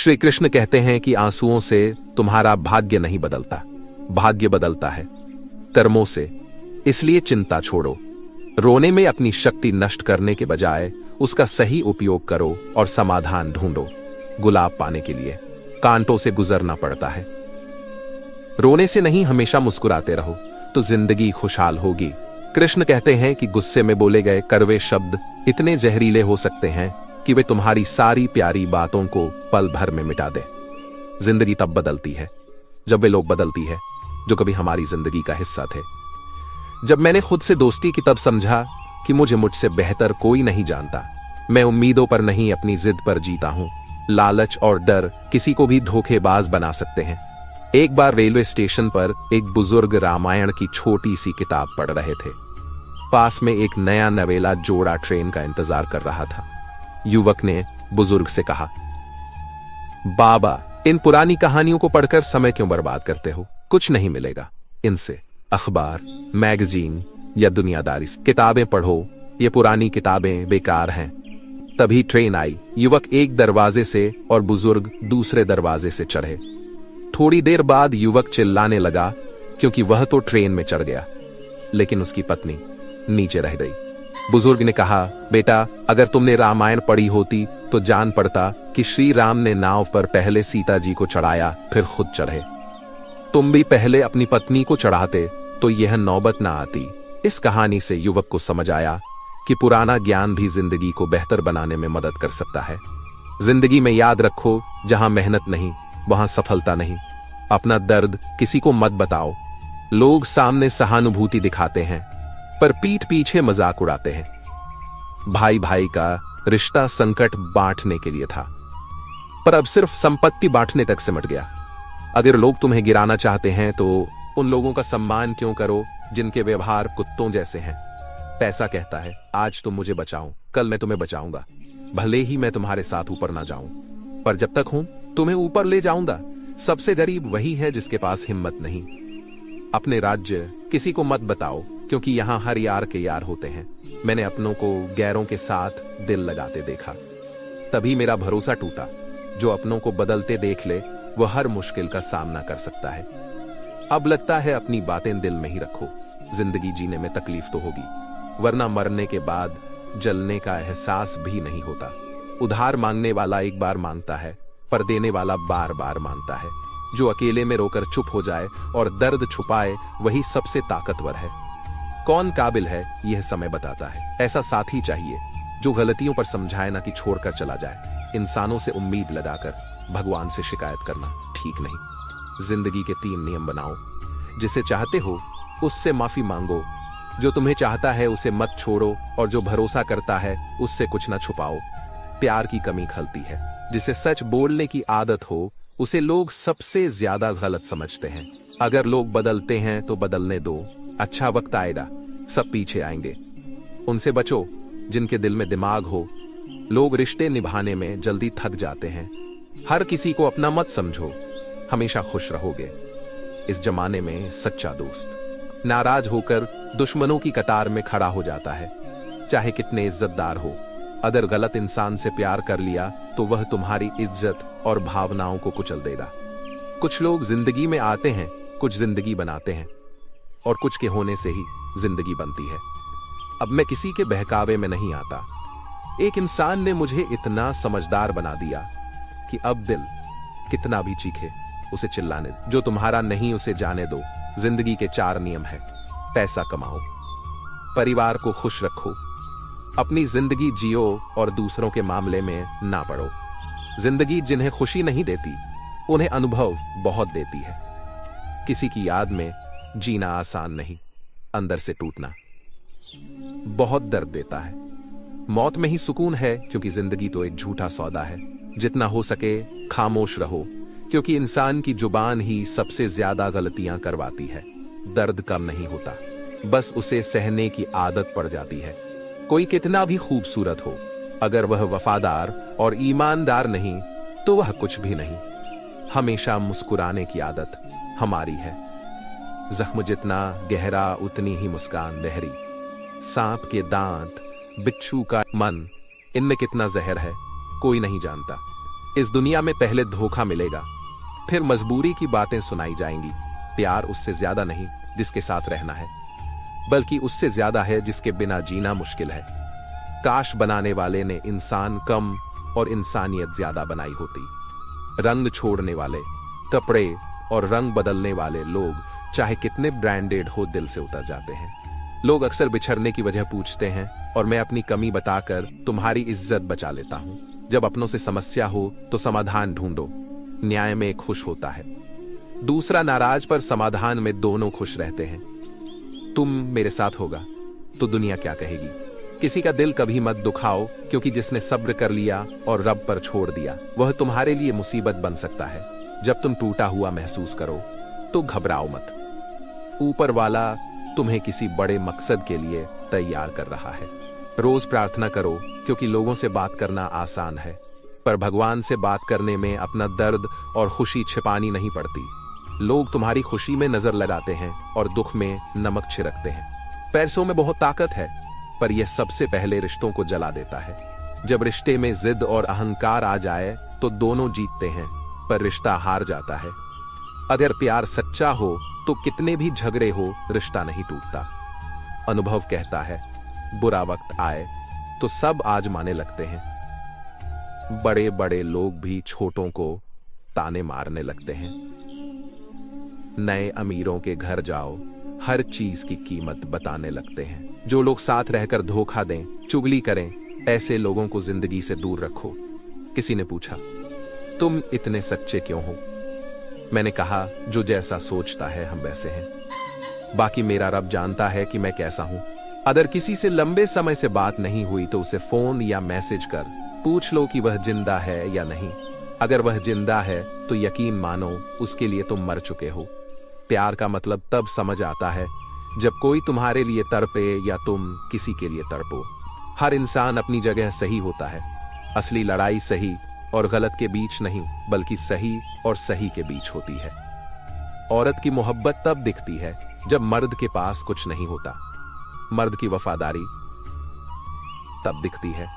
श्री कृष्ण कहते हैं कि आंसुओं से तुम्हारा भाग्य नहीं बदलता, भाग्य बदलता है कर्मों से। इसलिए चिंता छोड़ो, रोने में अपनी शक्ति नष्ट करने के बजाय उसका सही उपयोग करो और समाधान ढूंढो। गुलाब पाने के लिए कांटों से गुजरना पड़ता है। रोने से नहीं, हमेशा मुस्कुराते रहो तो जिंदगी खुशहाल होगी। कृष्ण कहते हैं कि गुस्से में बोले गए कड़वे शब्द इतने जहरीले हो सकते हैं कि वे तुम्हारी सारी प्यारी बातों को पल भर में मिटा दे। जिंदगी तब बदलती है जब वे लोग बदलती है जो कभी हमारी जिंदगी का हिस्सा थे। जब मैंने खुद से दोस्ती की तब समझा कि मुझसे बेहतर कोई नहीं जानता। मैं उम्मीदों पर नहीं, अपनी जिद पर जीता हूं। लालच और डर किसी को भी धोखेबाज बना सकते हैं। एक बार रेलवे स्टेशन पर एक बुजुर्ग रामायण की छोटी सी किताब पढ़ रहे थे। पास में एक नया नवेला जोड़ा ट्रेन का इंतजार कर रहा था। युवक ने बुजुर्ग से कहा, बाबा, इन पुरानी कहानियों को पढ़कर समय क्यों बर्बाद करते हो? कुछ नहीं मिलेगा इनसे। अखबार, मैगजीन या दुनियादारी किताबें पढ़ो, ये पुरानी किताबें बेकार हैं। तभी ट्रेन आई। युवक एक दरवाजे से और बुजुर्ग दूसरे दरवाजे से चढ़े। थोड़ी देर बाद युवक चिल्लाने लगा क्योंकि वह तो ट्रेन में चढ़ गया, लेकिन उसकी पत्नी नीचे रह गई। बुजुर्ग ने कहा, बेटा, अगर तुमने रामायण पढ़ी होती तो जान पड़ता कि श्री राम ने नाव पर पहले सीता जी को चढ़ाया, फिर खुद चढ़े। तुम भी पहले अपनी पत्नी को चढ़ाते तो यह नौबत ना आती। इस कहानी से युवक को समझ आया कि पुराना ज्ञान भी जिंदगी को बेहतर बनाने में मदद कर सकता है। जिंदगी में याद रखो, जहां मेहनत नहीं वहां सफलता नहीं। अपना दर्द किसी को मत बताओ। लोग सामने सहानुभूति दिखाते हैं पर पीठ पीछे मजाक उड़ाते हैं। भाई भाई का रिश्ता संकट बांटने के लिए था, पर अब सिर्फ संपत्ति बांटने तक सिमट गया। अगर लोग तुम्हें गिराना चाहते हैं तो उन लोगों का सम्मान क्यों करो जिनके व्यवहार कुत्तों जैसे हैं। पैसा कहता है, आज तुम मुझे बचाओ, कल मैं तुम्हें बचाऊंगा। भले ही मैं तुम्हारे साथ ऊपर ना जाऊं, पर जब तक हूं तुम्हें ऊपर ले जाऊंगा। सबसे गरीब वही है जिसके पास हिम्मत नहीं। अपने राज्य किसी को मत बताओ, क्योंकि यहां हर यार के यार होते हैं। मैंने अपनों को गैरों के साथ दिल लगाते देखा, तभी मेरा भरोसा टूटा। जो अपनों को बदलते देख ले वह हर मुश्किल का सामना कर सकता है। अब लगता है अपनी बातें दिल में ही रखो। जिंदगी जीने में तकलीफ तो होगी, वरना मरने के बाद जलने का एहसास भी नहीं होता। उधार मांगने वाला एक बार मांगता है, पर देने वाला बार बार मांगता है। जो अकेले में रोकर चुप हो जाए और दर्द छुपाए वही सबसे ताकतवर है। कौन काबिल है यह समय बताता है। ऐसा साथी चाहिए जो गलतियों पर समझाए ना कि छोड़कर चला जाए। इंसानों से उम्मीद लगाकर भगवान से शिकायत करना ठीक नहीं। जिंदगी के 3 नियम बनाओ। जिसे चाहते हो उससे माफी मांगो, जो तुम्हें चाहता है उसे मत छोड़ो, और जो भरोसा करता है उससे कुछ न छुपाओ। प्यार की कमी खलती है। जिसे सच बोलने की आदत हो उसे लोग सबसे ज्यादा गलत समझते हैं। अगर लोग बदलते हैं तो बदलने दो, अच्छा वक्त आएगा, सब पीछे आएंगे। उनसे बचो जिनके दिल में दिमाग हो। लोग रिश्ते निभाने में जल्दी थक जाते हैं। हर किसी को अपना मत समझो, हमेशा खुश रहोगे। इस जमाने में सच्चा दोस्त नाराज होकर दुश्मनों की कतार में खड़ा हो जाता है, चाहे कितने इज्जतदार हो। अगर गलत इंसान से प्यार कर लिया तो वह तुम्हारी इज्जत और भावनाओं को कुचल देगा। कुछ लोग जिंदगी में आते हैं, कुछ जिंदगी बनाते हैं, और कुछ के होने से ही जिंदगी बनती है। अब मैं किसी के बहकावे में नहीं आता। एक इंसान ने मुझे इतना समझदार बना दिया कि अब दिल कितना भी चीखे उसे चिल्लाने दो। जो तुम्हारा नहीं उसे जाने दो। जिंदगी के 4 नियम हैं। पैसा कमाओ, परिवार को खुश रखो, अपनी जिंदगी जियो और दूसरों के मामले में ना पड़ो। जिंदगी जिन्हें खुशी नहीं देती उन्हें अनुभव बहुत देती है। किसी की याद में जीना आसान नहीं, अंदर से टूटना बहुत दर्द देता है। मौत में ही सुकून है, क्योंकि जिंदगी तो एक झूठा सौदा है। जितना हो सके खामोश रहो, क्योंकि इंसान की जुबान ही सबसे ज्यादा गलतियां करवाती है। दर्द कम नहीं होता, बस उसे सहने की आदत पड़ जाती है। कोई कितना भी खूबसूरत हो, अगर वह वफादार और ईमानदार नहीं तो वह कुछ भी नहीं। हमेशा मुस्कुराने की आदत हमारी है। जख्म जितना गहरा उतनी ही मुस्कान गहरी। सांप के दांत, बिच्छू का मन, इनमें कितना जहर है कोई नहीं जानता। इस दुनिया में पहले धोखा मिलेगा, फिर मजबूरी की बातें सुनाई जाएंगी। प्यार उससे ज्यादा नहीं जिसके साथ रहना है, बल्कि उससे ज्यादा है जिसके बिना जीना मुश्किल है। काश बनाने वाले ने इंसान कम और इंसानियत ज्यादा बनाई होती। रंग छोड़ने वाले, कपड़े और रंग बदलने वाले लोग चाहे कितने ब्रांडेड हो दिल से उतर जाते हैं। लोग अक्सर बिछड़ने की वजह पूछते हैं और मैं अपनी कमी बताकर तुम्हारी इज्जत बचा लेता हूं। जब अपनों से समस्या हो तो समाधान ढूंढो, न्याय में खुश होता है। दूसरा नाराज पर समाधान में दोनों खुश रहते हैं। तुम मेरे साथ होगा तो दुनिया क्या कहेगी। किसी का दिल कभी मत दुखाओ, क्योंकि जिसने सब्र कर लिया और रब पर छोड़ दिया वह तुम्हारे लिए मुसीबत बन सकता है। जब तुम टूटा हुआ महसूस करो तो घबराओ मत। ऊपर वाला तुम्हें किसी बड़े मकसद के लिए तैयार कर रहा है। रोज प्रार्थना करो, क्योंकि लोगों से बात करना आसान है, पर भगवान से बात करने में अपना दर्द और खुशी छिपानी नहीं पड़ती। लोग तुम्हारी खुशी में नजर लगाते हैं और दुख में नमक छिड़कते हैं। पैसों में बहुत ताकत है, पर यह सबसे पहले रिश्तों को जला देता है। जब रिश्ते में जिद और अहंकार आ जाए तो दोनों जीतते हैं, पर रिश्ता हार जाता है। अगर प्यार सच्चा हो तो कितने भी झगड़े हो रिश्ता नहीं टूटता। अनुभव कहता है बुरा वक्त आए तो सब आजमाने लगते हैं। बड़े बड़े लोग भी छोटों को ताने मारने लगते हैं। नए अमीरों के घर जाओ, हर चीज की कीमत बताने लगते हैं। जो लोग साथ रहकर धोखा दें, चुगली करें, ऐसे लोगों को जिंदगी से दूर रखो। किसी ने पूछा, तुम इतने सच्चे क्यों हो? मैंने कहा, जो जैसा सोचता है हम वैसे हैं। बाकी मेरा रब जानता है कि मैं कैसा हूं। अगर किसी से लंबे समय से बात नहीं हुई तो उसे फोन या मैसेज कर पूछ लो कि वह जिंदा है या नहीं। अगर वह जिंदा है तो यकीन मानो उसके लिए तुम मर चुके हो। प्यार का मतलब तब समझ आता है जब कोई तुम्हारे लिए तड़पे या तुम किसी के लिए तड़पो। हर इंसान अपनी जगह सही होता है। असली लड़ाई सही और गलत के बीच नहीं, बल्कि सही और सही के बीच होती है। औरत की मोहब्बत तब दिखती है जब मर्द के पास कुछ नहीं होता। मर्द की वफादारी तब दिखती है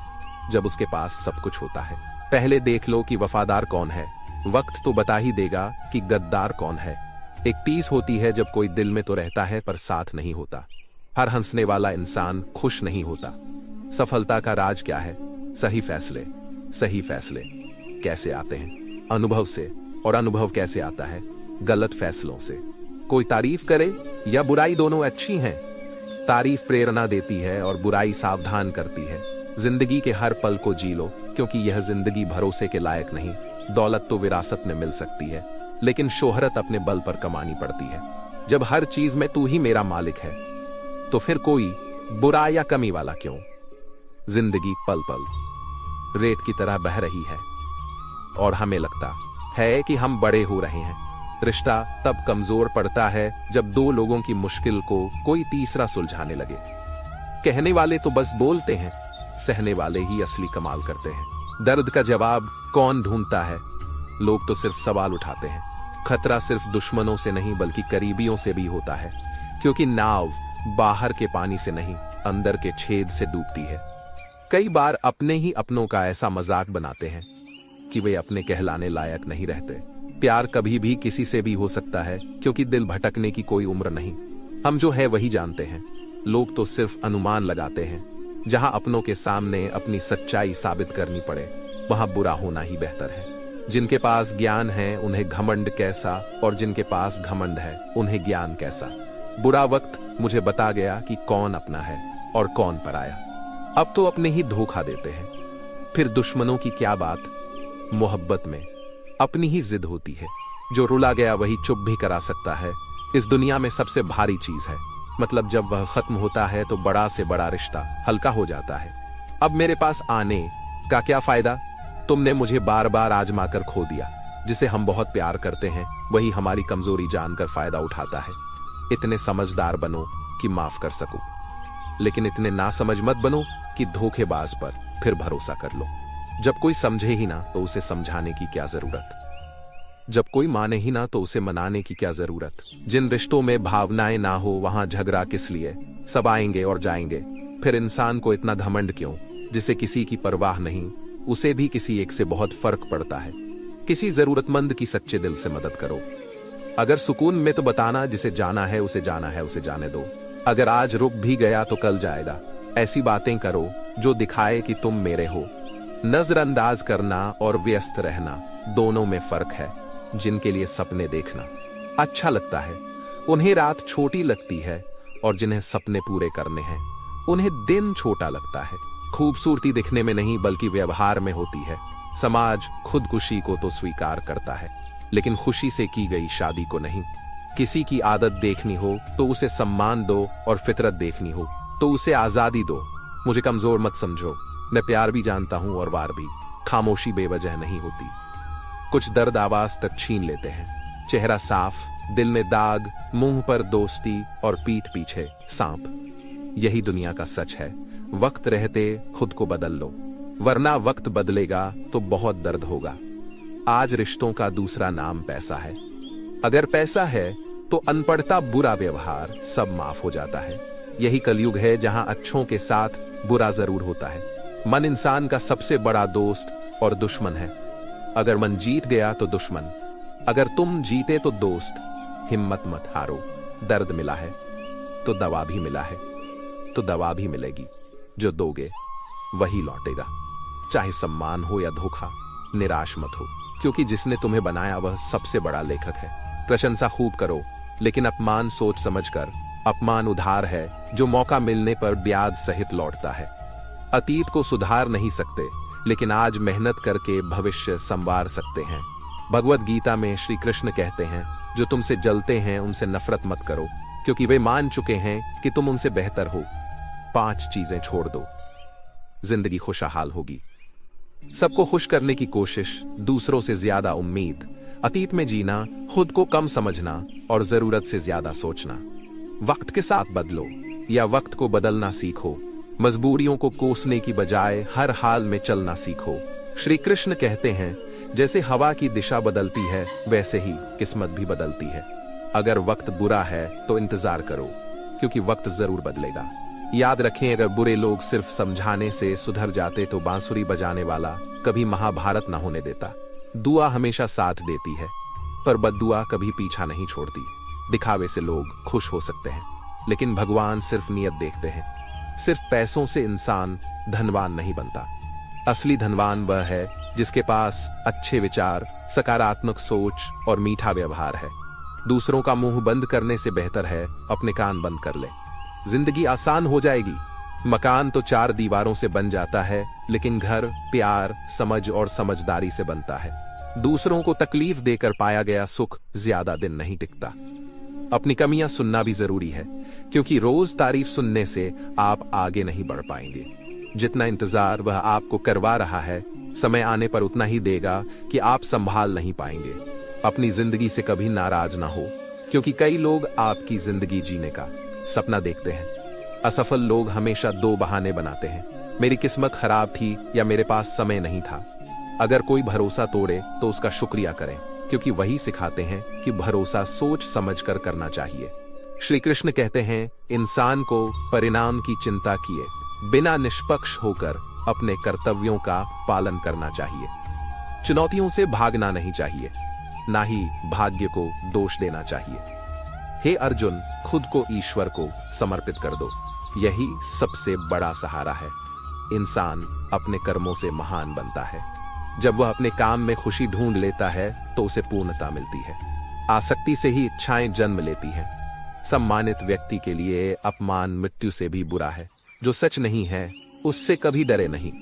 जब उसके पास सब कुछ होता है। पहले देख लो कि वफादार कौन है, वक्त तो बता ही देगा कि गद्दार कौन है। एक टीस होती है जब कोई दिल में तो रहता है पर साथ नहीं होता। हर हंसने वाला इंसान खुश नहीं होता। सफलता का राज क्या है? सही फैसले। सही फैसले कैसे आते हैं? अनुभव से। और अनुभव कैसे आता है? गलत फैसलों से। कोई तारीफ करे या बुराई, दोनों अच्छी हैं। तारीफ प्रेरणा देती है और बुराई सावधान करती है। जिंदगी के हर पल को जी लो, क्योंकि यह जिंदगी भरोसे के लायक नहीं। दौलत तो विरासत में मिल सकती है, लेकिन शोहरत अपने बल पर कमानी पड़ती है। जब हर चीज में तू ही मेरा मालिक है, तो फिर कोई बुरा या कमी वाला क्यों? जिंदगी पल पल रेत की तरह बह रही है और हमें लगता है कि हम बड़े हो रहे हैं। रिश्ता तब कमजोर पड़ता है जब दो लोगों की मुश्किल को कोई तीसरा सुलझाने लगे। कहने वाले तो बस बोलते हैं, सहने वाले ही असली कमाल करते हैं। दर्द का जवाब कौन ढूंढता है? लोग तो सिर्फ सवाल उठाते हैं। खतरा सिर्फ दुश्मनों से नहीं बल्कि करीबियों से भी होता है, क्योंकि नाव बाहर के पानी से नहीं अंदर के छेद से डूबती है। कई बार अपने ही अपनों का ऐसा मजाक बनाते हैं कि वे अपने कहलाने लायक नहीं रहते। प्यार कभी भी किसी से भी हो सकता है, क्योंकि दिल भटकने की कोई उम्र नहीं। हम जो है वही जानते हैं। लोग तो सिर्फ अनुमान लगाते हैं। जहां अपनों के सामने अपनी सच्चाई साबित करनी पड़े, वहां बुरा होना ही बेहतर है। जिनके पास ज्ञान है उन्हें घमंड कैसा, और जिनके पास घमंड है उन्हें ज्ञान कैसा। बुरा वक्त मुझे बता गया कि कौन अपना है और कौन पराया। अब तो अपने ही धोखा देते हैं, फिर दुश्मनों की क्या बात। मोहब्बत में अपनी ही जिद होती है। जो रुला गया वही चुप भी करा सकता है। इस दुनिया में सबसे भारी चीज है, मतलब जब वह खत्म होता है तो बड़ा से बड़ा रिश्ता हल्का हो जाता है। अब मेरे पास आने का क्या फायदा? तुमने मुझे बार बार आजमा कर खो दिया। जिसे हम बहुत प्यार करते हैं वही हमारी कमजोरी जानकर फायदा उठाता है। इतने समझदार बनो कि माफ कर सको, लेकिन इतने नासमझ मत बनो कि धोखेबाज पर फिर भरोसा कर लो। जब कोई समझे ही ना तो उसे समझाने की क्या जरूरत। जब कोई माने ही ना तो उसे मनाने की क्या जरूरत। जिन रिश्तों में भावनाएं ना हो वहां झगड़ा किस लिए? सब आएंगे और जाएंगे, फिर इंसान को इतना घमंड क्यों जिसे किसी की परवाह नहीं, उसे भी किसी एक से बहुत फर्क पड़ता है। किसी जरूरतमंद की सच्चे दिल से मदद करो। अगर सुकून में तो बताना, जिसे जाना है उसे जाना है, उसे जाने दो। अगर आज रुक भी गया तो कल जाएगा। ऐसी बातें करो जो दिखाए कि तुम मेरे हो। नजरअंदाज करना और व्यस्त रहना दोनों में फर्क है। जिनके लिए सपने देखना अच्छा लगता है, उन्हें रात छोटी लगती है, और जिन्हें सपने पूरे करने हैं उन्हें दिन छोटा लगता है। खूबसूरती दिखने में नहीं बल्कि व्यवहार में होती है। समाज खुदकुशी को तो स्वीकार करता है, लेकिन खुशी से की गई शादी को नहीं। किसी की आदत देखनी हो तो उसे सम्मान दो, और फितरत देखनी हो तो उसे आजादी दो। मुझे कमजोर मत समझो, मैं प्यार भी जानता हूं और वार भी। खामोशी बेवजह नहीं होती। कुछ दर्द आवाज तक छीन लेते हैं। चेहरा साफ, दिल में दाग, मुंह पर दोस्ती और पीठ पीछे सांप। यही दुनिया का सच है। वक्त रहते खुद को बदल लो, वरना वक्त बदलेगा तो बहुत दर्द होगा। आज रिश्तों का दूसरा नाम पैसा है। अगर पैसा है तो अनपढ़ता, बुरा व्यवहार सब माफ हो जाता है। यही कलयुग है जहां अच्छों के साथ बुरा जरूर होता है। मन इंसान का सबसे बड़ा दोस्त और दुश्मन है। अगर मन जीत गया तो दुश्मन, अगर तुम जीते तो दोस्त। हिम्मत मत हारो। दर्द मिला है तो दवा भी मिला है, तो दवा भी मिलेगी। जो दोगे वही लौटेगा। चाहे सम्मान हो या धोखा, निराश मत हो, क्योंकि जिसने तुम्हें बनाया वह सबसे बड़ा लेखक है। प्रशंसा खूब करो, लेकिन अपमान सोच समझकर। अपमान उधार है जो मौका मिलने पर ब्याज सहित लौटता है। अतीत को सुधार नहीं सकते, लेकिन आज मेहनत करके भविष्य संवार सकते हैं। भगवत गीता में श्री कृष्ण कहते हैं, जो तुमसे जलते हैं उनसे नफरत मत करो, क्योंकि वे मान चुके हैं कि तुम उनसे बेहतर हो। 5 चीजें छोड़ दो, जिंदगी खुशहाल होगी। सबको खुश करने की कोशिश, दूसरों से ज्यादा उम्मीद, अतीत में जीना, खुद को कम समझना और जरूरत से ज्यादा सोचना। वक्त के साथ बदलो या वक्त को बदलना सीखो। मजबूरियों को कोसने की बजाय हर हाल में चलना सीखो। श्री कृष्ण कहते हैं, जैसे हवा की दिशा बदलती है वैसे ही किस्मत भी बदलती है। अगर वक्त बुरा है तो इंतजार करो, क्योंकि वक्त जरूर बदलेगा। याद रखें, अगर बुरे लोग सिर्फ समझाने से सुधर जाते तो बांसुरी बजाने वाला कभी महाभारत न होने देता। दुआ हमेशा साथ देती है, पर बद्दुआ कभी पीछा नहीं छोड़ती। दिखावे से लोग खुश हो सकते हैं, लेकिन भगवान सिर्फ नियत देखते हैं। सिर्फ पैसों से इंसान धनवान नहीं बनता। असली धनवान वह है जिसके पास अच्छे विचार, सकारात्मक सोच और मीठा व्यवहार है। दूसरों का मुंह बंद करने से बेहतर है अपने कान बंद कर ले। जिंदगी आसान हो जाएगी। मकान तो 4 दीवारों से बन जाता है, लेकिन घर प्यार, समझ और समझदारी से बनता है। दूसरों को तकलीफ देकर पाया गया सुख ज्यादा दिन नहीं टिकता। अपनी कमियां सुनना भी जरूरी है, क्योंकि रोज तारीफ सुनने से आप आगे नहीं बढ़ पाएंगे। जितना इंतजार वह आपको करवा रहा है, समय आने पर उतना ही देगा कि आप संभाल नहीं पाएंगे। अपनी जिंदगी से कभी नाराज ना हो, क्योंकि कई लोग आपकी जिंदगी जीने का सपना देखते हैं। असफल लोग हमेशा 2 बहाने बनाते हैं, मेरी किस्मत खराब थी या मेरे पास समय नहीं था। अगर कोई भरोसा तोड़े तो उसका शुक्रिया करें, क्योंकि वही सिखाते हैं कि भरोसा सोच समझकर करना चाहिए। श्री कृष्ण कहते हैं, इंसान को परिणाम की चिंता किए बिना निष्पक्ष होकर अपने कर्तव्यों का पालन करना चाहिए। चुनौतियों से भागना नहीं चाहिए, ना ही भाग्य को दोष देना चाहिए। हे अर्जुन, खुद को ईश्वर को समर्पित कर दो, यही सबसे बड़ा सहारा है। इंसान अपने कर्मों से महान बनता है। जब वह अपने काम में खुशी ढूंढ लेता है तो उसे पूर्णता मिलती है। आसक्ति से ही इच्छाएं जन्म लेती हैं। सम्मानित व्यक्ति के लिए अपमान मृत्यु से भी बुरा है। जो सच नहीं है उससे कभी डरे नहीं।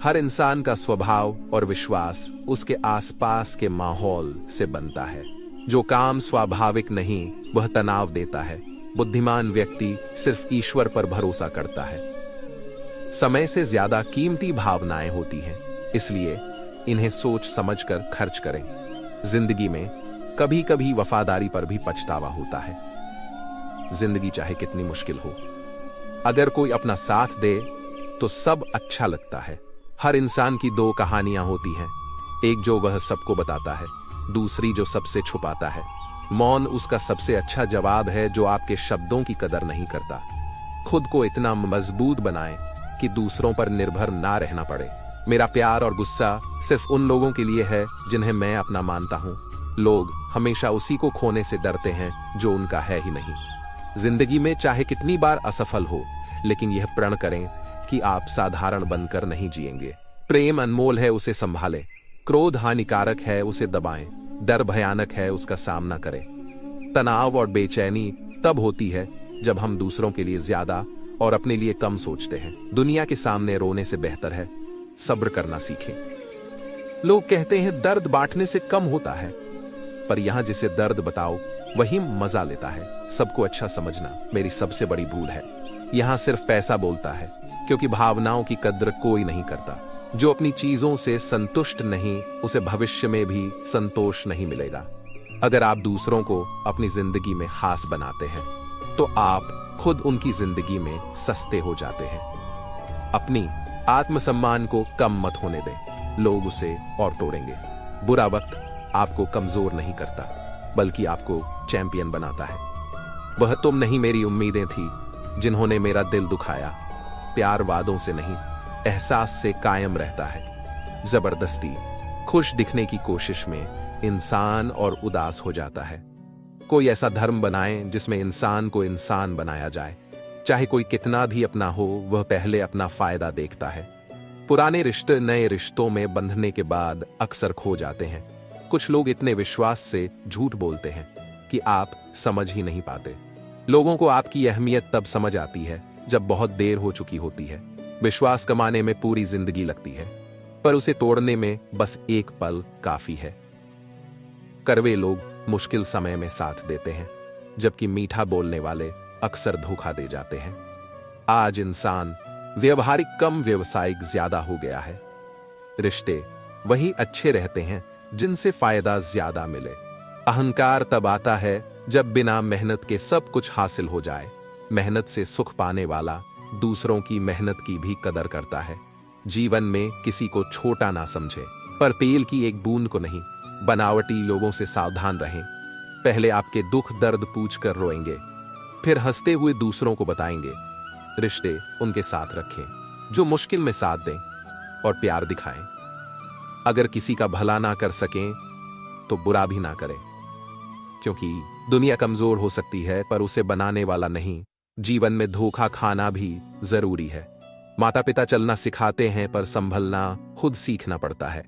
हर इंसान का स्वभाव और विश्वास उसके आसपास के माहौल से बनता है। जो काम स्वाभाविक नहीं वह तनाव देता है। बुद्धिमान व्यक्ति सिर्फ ईश्वर पर भरोसा करता है। समय से ज्यादा कीमती भावनाएं होती हैं, इसलिए इन्हें सोच समझकर खर्च करें। जिंदगी में कभी कभी वफादारी पर भी पछतावा होता है। जिंदगी चाहे कितनी मुश्किल हो, अगर कोई अपना साथ दे तो सब अच्छा लगता है। हर इंसान की 2 कहानियां होती हैं, एक जो वह सबको बताता है, दूसरी जो सबसे छुपाता है। मौन उसका सबसे अच्छा जवाब है जो आपके शब्दों की कदर नहीं करता। खुद को इतना मजबूत बनाएं कि दूसरों पर निर्भर ना रहना पड़े। मेरा प्यार और गुस्सा सिर्फ उन लोगों के लिए है जिन्हें मैं अपना मानता हूं। लोग हमेशा उसी को खोने से डरते हैं जो उनका है ही नहीं। जिंदगी में चाहे कितनी बार असफल हो, लेकिन यह प्रण करें कि आप साधारण बनकर नहीं जिएंगे। प्रेम अनमोल है, उसे संभालें। क्रोध हानिकारक है, उसे दबाएं। डर भयानक है, उसका सामना करें। तनाव और बेचैनी तब होती है जब हम दूसरों के लिए ज्यादा और अपने लिए कम सोचते हैं। दुनिया के सामने रोने से बेहतर है सब्र करना सीखें। लोग कहते हैं दर्द बांटने से कम होता है, पर यहां जिसे दर्द बताओ वही मजा लेता है। सबको अच्छा समझना मेरी सबसे बड़ी भूल है। यहां सिर्फ पैसा बोलता है, क्योंकि भावनाओं की कद्र कोई नहीं करता। जो अपनी चीजों से संतुष्ट नहीं, उसे भविष्य में भी संतोष नहीं मिलेगा। अगर आप दूसरों को अपनी जिंदगी में खास बनाते हैं, तो आप खुद उनकी जिंदगी में सस्ते हो जाते हैं। अपनी आत्मसम्मान को कम मत होने दें, लोग उसे और तोड़ेंगे। बुरा वक्त आपको कमजोर नहीं करता, बल्कि आपको चैंपियन बनाता है। वह तुम नहीं, मेरी उम्मीदें थी जिन्होंने मेरा दिल दुखाया। प्यार वादों से नहीं, एहसास से कायम रहता है। जबरदस्ती खुश दिखने की कोशिश में इंसान और उदास हो जाता है। कोई ऐसा धर्म बनाएं जिसमें इंसान को इंसान बनाया जाए। चाहे कोई कितना भी अपना हो, वह पहले अपना फायदा देखता है। पुराने रिश्ते नए रिश्तों में बंधने के बाद अक्सर खो जाते हैं। कुछ लोग इतने विश्वास से झूठ बोलते हैं कि आप समझ ही नहीं पाते। लोगों को आपकी अहमियत तब समझ आती है जब बहुत देर हो चुकी होती है। विश्वास कमाने में पूरी जिंदगी लगती है, पर उसे तोड़ने में बस एक पल काफी है। कड़वे लोग मुश्किल समय में साथ देते हैं, जबकि मीठा बोलने वाले अक्सर धोखा दे जाते हैं। आज इंसान व्यवहारिक कम व्यावसायिक ज्यादा हो गया है। रिश्ते वही अच्छे रहते हैं जिनसे फायदा ज्यादा मिले। अहंकार तब आता है जब बिना मेहनत के सब कुछ हासिल हो जाए। मेहनत से सुख पाने वाला दूसरों की मेहनत की भी कदर करता है। जीवन में किसी को छोटा ना समझे, पर तेल की एक बूंद को नहीं। बनावटी लोगों से सावधान रहें। पहले आपके दुख दर्द पूछ कर रोएंगे, फिर हंसते हुए दूसरों को बताएंगे। रिश्ते उनके साथ रखें जो मुश्किल में साथ दें और प्यार दिखाएं। अगर किसी का भला ना कर सकें तो बुरा भी ना करें, क्योंकि दुनिया कमजोर हो सकती है पर उसे बनाने वाला नहीं। जीवन में धोखा खाना भी जरूरी है। माता पिता चलना सिखाते हैं, पर संभलना खुद सीखना पड़ता है।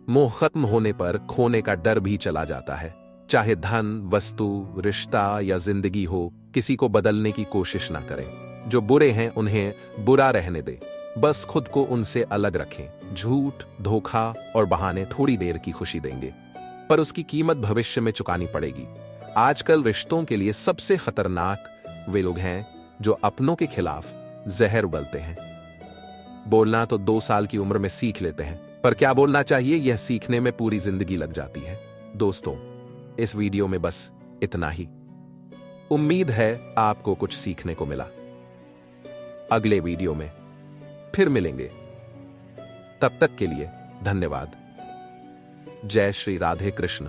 मोह खत्म होने पर खोने का डर भी चला जाता है। चाहे धन, वस्तु, रिश्ता या जिंदगी हो, किसी को बदलने की कोशिश ना करें। जो बुरे हैं उन्हें बुरा रहने दें, बस खुद को उनसे अलग रखें। झूठ, धोखा और बहाने थोड़ी देर की खुशी देंगे, पर उसकी कीमत भविष्य में चुकानी पड़ेगी। आजकल रिश्तों के लिए सबसे खतरनाक वे लोग हैं जो अपनों के खिलाफ जहर उगलते हैं। बोलना तो 2 साल की उम्र में सीख लेते हैं, पर क्या बोलना चाहिए यह सीखने में पूरी जिंदगी लग जाती है। दोस्तों, इस वीडियो में बस इतना ही। उम्मीद है आपको कुछ सीखने को मिला। अगले वीडियो में फिर मिलेंगे। तब तक के लिए धन्यवाद। जय श्री राधे कृष्ण।